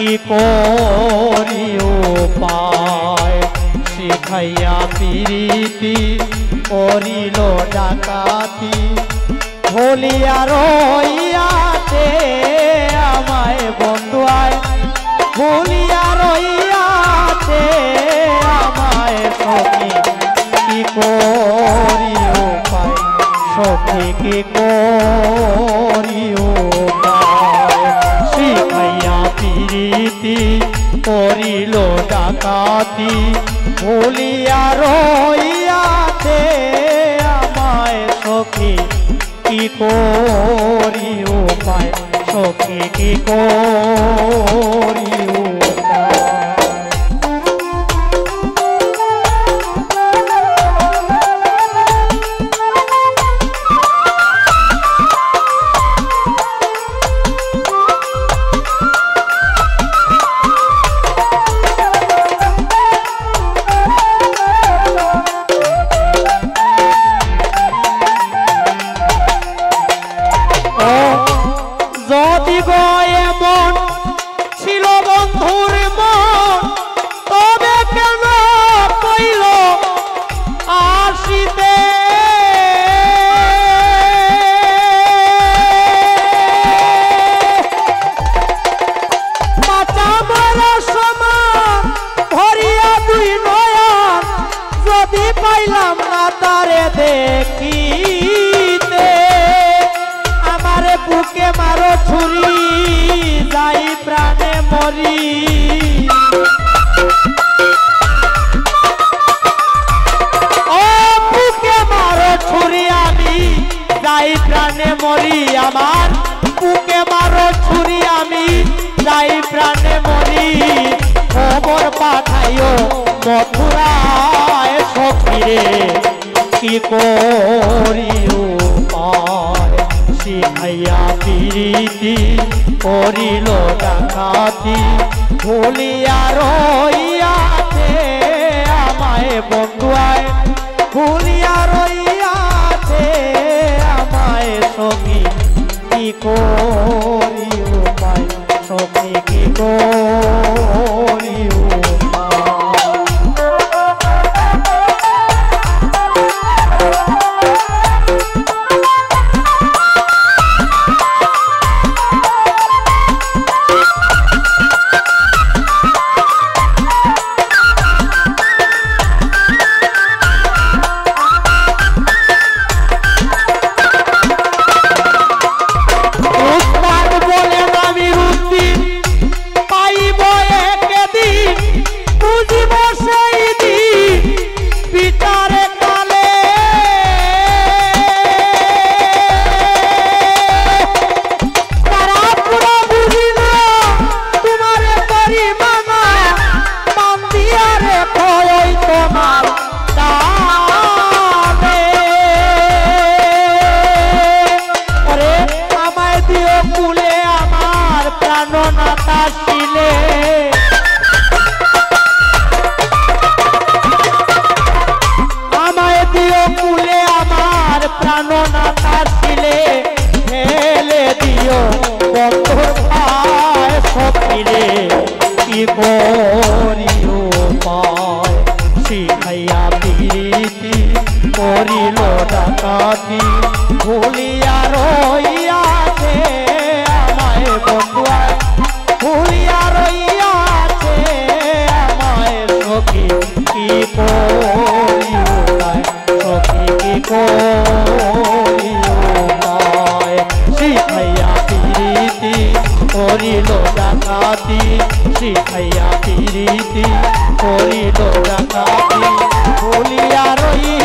কি করি উপায় শিখাইয়া প্রীতি করিল ডাকাতি ভুলিয়া রইয়াছে আমায় বন্ধুয়ায় ভুলিয়া রইয়াছে আমায় সখী কি করি উপায় সখী কি করি উপায় শিখাইয়া প্রীতি করিল ডাকাতি ভুলিয়া রইয়াছে আমায় সখী কি করি উপায় সখী কি করি যদি গো এমন ছিল বন্ধুর মন তবে কেন কইল আসিতে বাঁচা মরার সমান ভরিয়া দুই নয়ন যদি পাইলাম না তারে দেখিতে আমারে বুকে মারো ছুরি যাই প্রাণে মরি ও বুকে মারো ছুরি আমি যাই প্রাণে মরি আমার বুকে মারো ছুরি আমি যাই প্রাণে মরি খবর পাঠাইও মথুরায় সখীরে কি করি উপায় শিখাইয়া প্রীতি করিল ডাকাতি ভুলিয়া রইয়াছে আমায় বন্ধুয়ায় ভুলিয়া রইয়াছে আমায় সখী কি করি উপায় সখী কি করি কি করি উপায় শিখাইয়া প্রীতি করিল ডাকাতি ভুলিয়া রইয়াছে আমায় বন্ধুয়ায় ভুলিয়া রইয়াছে আমায় সখী কি করি উপায় সখী কি করি উপায় শিখাইয়া প্রীতি করিল ডাকাতি শিখাইয়া প্রীতি করিল ডাকাতি ভুলিয়া রই